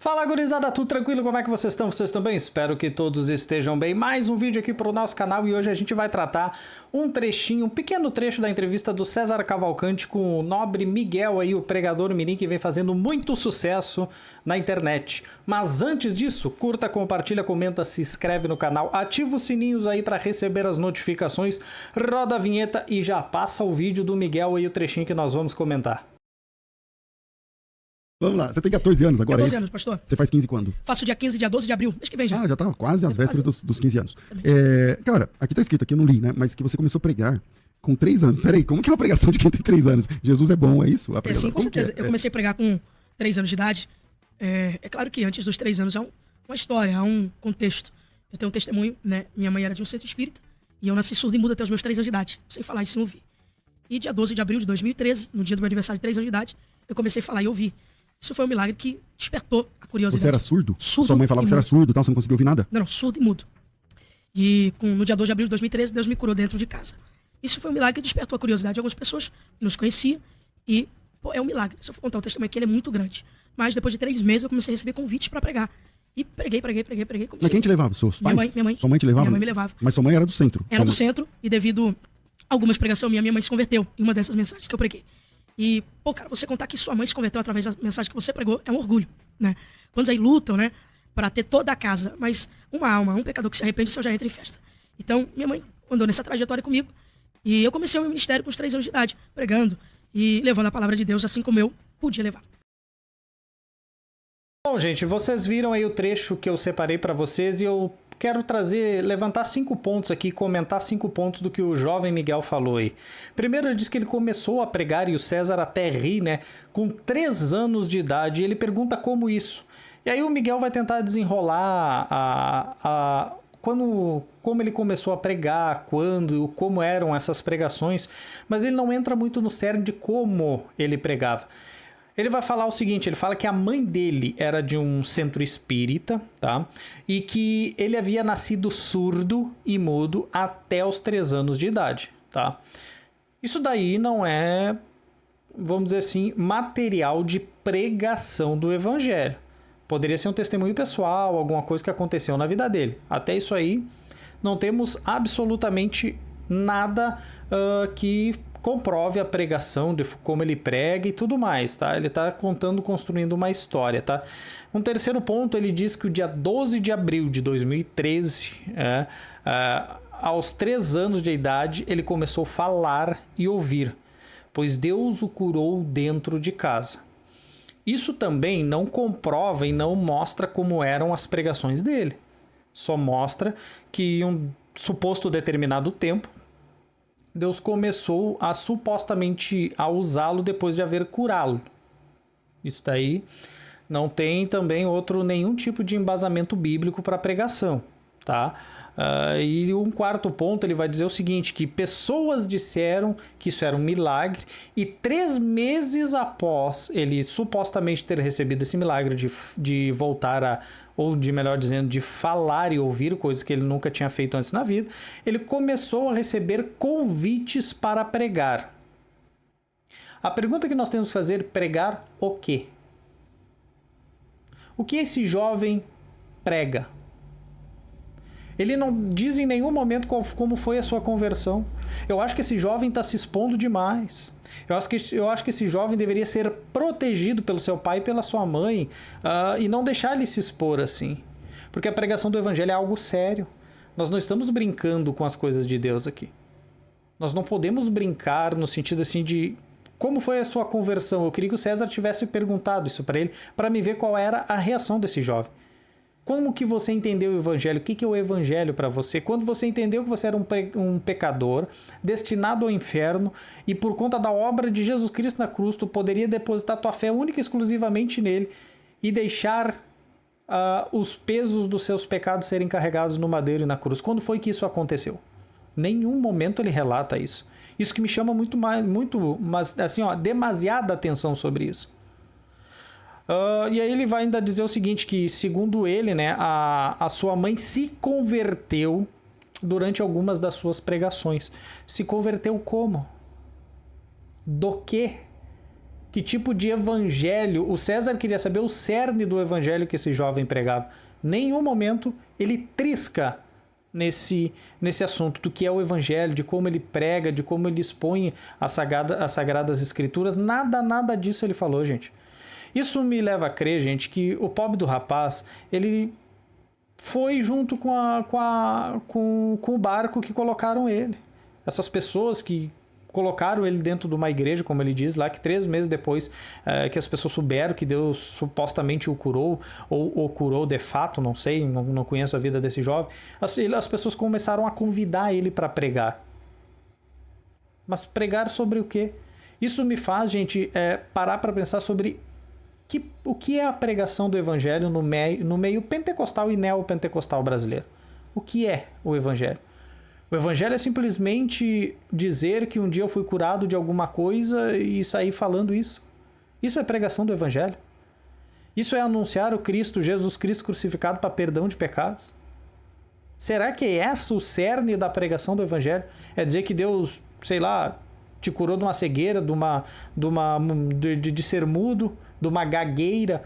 Fala, gurizada, tudo tranquilo? Como é que vocês estão? Vocês estão bem? Espero que todos estejam bem. Mais um vídeo aqui pro nosso canal e hoje a gente vai tratar um trechinho, um pequeno trecho da entrevista do César Cavalcante com o nobre Miguel aí, o pregador mirim que vem fazendo muito sucesso na internet. Mas antes disso, curta, compartilha, comenta, se inscreve no canal, ativa os sininhos aí para receber as notificações, roda a vinheta e já passa o vídeo do Miguel aí, o trechinho que nós vamos comentar. Vamos lá, você tem 14 anos agora, 14 anos, pastor. Você faz 15 quando? Faço dia 15, dia 12 de abril, mês que vem já. Ah, já tá quase às vésperas dos 15 anos. Cara, aqui tá escrito, aqui eu não li, né? Mas que você começou a pregar com 3 anos. Peraí, como que é uma pregação de quem tem 3 anos? Jesus é bom, é isso? É, sim, com certeza. Eu comecei a pregar com 3 anos de idade. É claro que antes dos 3 anos é uma história, é um contexto. Eu tenho um testemunho, né? Minha mãe era de um centro espírita e eu nasci surdo e mudo até os meus 3 anos de idade, sem falar e sem ouvir. E dia 12 de abril de 2013, no dia do meu aniversário de 3 anos de idade, eu comecei a falar e ouvir. Isso foi um milagre que despertou a curiosidade. Você era surdo? Surdo. Sua mãe falava que você era surdo, tal, você não conseguia ouvir nada? Não, surdo e mudo. E no dia 2 de abril de 2013, Deus me curou dentro de casa. Isso foi um milagre que despertou a curiosidade de algumas pessoas que nos conheciam. E, pô, é um milagre. Se eu for contar o testemunho aqui, ele é muito grande. Mas depois de 3 meses, eu comecei a receber convites para pregar. E preguei. Mas quem te levava? Seus pais? Minha mãe. Sua mãe te levava? Minha mãe me levava. Mas sua mãe era do centro? Era do centro, e devido a algumas pregações, minha mãe se converteu em uma dessas mensagens que eu preguei. E, pô, cara, você contar que sua mãe se converteu através da mensagem que você pregou é um orgulho, né? Quantos aí lutam, né, pra ter toda a casa, mas uma alma, um pecador que se arrepende, o céu já entra em festa. Então, minha mãe andou nessa trajetória comigo e eu comecei o meu ministério com os 3 anos de idade, pregando e levando a palavra de Deus assim como eu podia levar. Bom, gente, vocês viram aí o trecho que eu separei para vocês e eu quero levantar 5 pontos aqui, comentar 5 pontos do que o jovem Miguel falou aí. Primeiro, ele disse que ele começou a pregar, e o César até ri, né, com 3 anos de idade, e ele pergunta como isso. E aí o Miguel vai tentar desenrolar como ele começou a pregar, como eram essas pregações, mas ele não entra muito no cerne de como ele pregava. Ele vai falar o seguinte, ele fala que a mãe dele era de um centro espírita, tá? E que ele havia nascido surdo e mudo até os 3 anos de idade, tá? Isso daí não é, vamos dizer assim, material de pregação do evangelho. Poderia ser um testemunho pessoal, alguma coisa que aconteceu na vida dele. Até isso aí, não temos absolutamente nada que comprove a pregação, de como ele prega e tudo mais, tá? Ele está construindo uma história, tá? Um terceiro ponto, ele diz que o dia 12 de abril de 2013, aos 3 anos de idade, ele começou a falar e ouvir, pois Deus o curou dentro de casa. Isso também não comprova e não mostra como eram as pregações dele. Só mostra que em um suposto determinado tempo, Deus começou a supostamente a usá-lo depois de haver curá-lo. Isso daí não tem também nenhum tipo de embasamento bíblico para pregação, tá? E um quarto ponto, ele vai dizer o seguinte, que pessoas disseram que isso era um milagre e 3 meses após ele supostamente ter recebido esse milagre de voltar ou de melhor dizendo, de falar e ouvir coisas que ele nunca tinha feito antes na vida, ele começou a receber convites para pregar. A pergunta que nós temos que fazer, pregar o quê? O que esse jovem prega? Ele não diz em nenhum momento como foi a sua conversão. Eu acho que esse jovem está se expondo demais. Eu acho que esse jovem deveria ser protegido pelo seu pai e pela sua mãe e não deixar ele se expor assim. Porque a pregação do evangelho é algo sério. Nós não estamos brincando com as coisas de Deus aqui. Nós não podemos brincar no sentido assim de como foi a sua conversão. Eu queria que o César tivesse perguntado isso para ele, para me ver qual era a reação desse jovem. Como que você entendeu o evangelho? O que é o evangelho para você? Quando você entendeu que você era um pecador, destinado ao inferno, e por conta da obra de Jesus Cristo na cruz, tu poderia depositar tua fé única e exclusivamente nele e deixar os pesos dos seus pecados serem carregados no madeiro e na cruz. Quando foi que isso aconteceu? Nenhum momento ele relata isso. Isso que me chama mas assim, demasiada atenção sobre isso. E aí ele vai ainda dizer o seguinte, que segundo ele, né, a sua mãe se converteu durante algumas das suas pregações. Se converteu como? Do quê? Que tipo de evangelho? O César queria saber o cerne do evangelho que esse jovem pregava. Nenhum momento ele trisca nesse assunto do que é o evangelho, de como ele prega, de como ele expõe as sagradas escrituras. Nada disso ele falou, gente. Isso me leva a crer, gente, que o pobre do rapaz, ele foi junto com o barco que colocaram ele. Essas pessoas que colocaram ele dentro de uma igreja, como ele diz lá, que 3 meses depois que as pessoas souberam que Deus supostamente o curou, ou curou de fato, não sei, não conheço a vida desse jovem, as pessoas começaram a convidar ele para pregar. Mas pregar sobre o quê? Isso me faz, gente, parar para pensar sobre o que é a pregação do evangelho no meio pentecostal e neopentecostal brasileiro. O que é o evangelho? O evangelho é simplesmente dizer que um dia eu fui curado de alguma coisa e sair falando isso. Isso é pregação do evangelho. Isso é anunciar o Cristo, Jesus Cristo crucificado para perdão de pecados. Será que é esse o cerne da pregação do evangelho? É dizer que Deus, sei lá, te curou de uma cegueira, de ser mudo, de uma gagueira?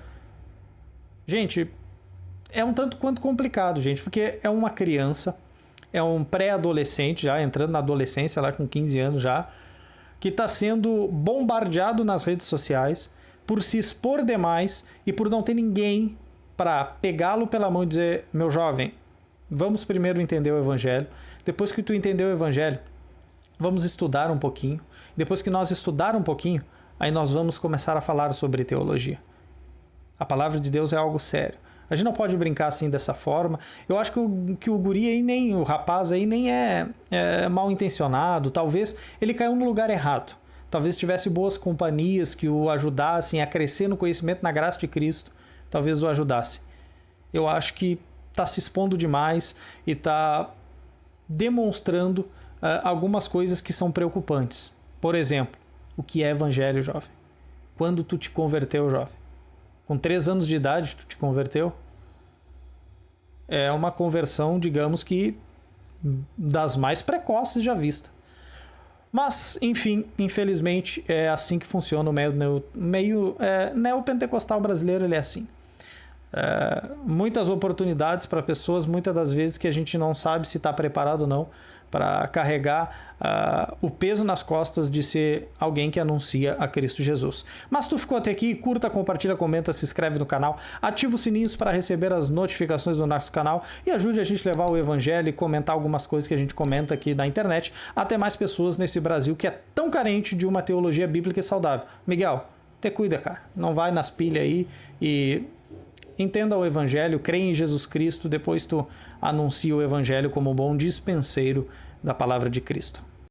Gente, é um tanto quanto complicado, gente, porque é uma criança, é um pré-adolescente já, entrando na adolescência lá com 15 anos já, que está sendo bombardeado nas redes sociais por se expor demais e por não ter ninguém para pegá-lo pela mão e dizer: meu jovem, vamos primeiro entender o evangelho, depois que tu entender o evangelho, vamos estudar um pouquinho, depois que nós estudar um pouquinho, aí nós vamos começar a falar sobre teologia. A palavra de Deus é algo sério. A gente não pode brincar assim dessa forma. Eu acho que o guri aí, nem o rapaz aí, nem é mal intencionado. Talvez ele caiu no lugar errado. Talvez tivesse boas companhias que o ajudassem a crescer no conhecimento, na graça de Cristo. Talvez o ajudasse. Eu acho que está se expondo demais e está demonstrando algumas coisas que são preocupantes. Por exemplo, o que é evangelho, jovem? Quando tu te converteu, jovem? Com 3 anos de idade, tu te converteu? É uma conversão, digamos que, das mais precoces já vista. Mas, enfim, infelizmente, é assim que funciona o meio neopentecostal brasileiro, ele é assim. Muitas oportunidades para pessoas, muitas das vezes que a gente não sabe se está preparado ou não para carregar o peso nas costas de ser alguém que anuncia a Cristo Jesus. Mas tu ficou até aqui, curta, compartilha, comenta, se inscreve no canal, ativa os sininhos para receber as notificações do nosso canal e ajude a gente a levar o evangelho e comentar algumas coisas que a gente comenta aqui na internet até mais pessoas nesse Brasil que é tão carente de uma teologia bíblica e saudável. Miguel, te cuida, cara. Não vai nas pilhas aí e entenda o evangelho, creia em Jesus Cristo, depois tu anuncia o evangelho como um bom dispenseiro da palavra de Cristo.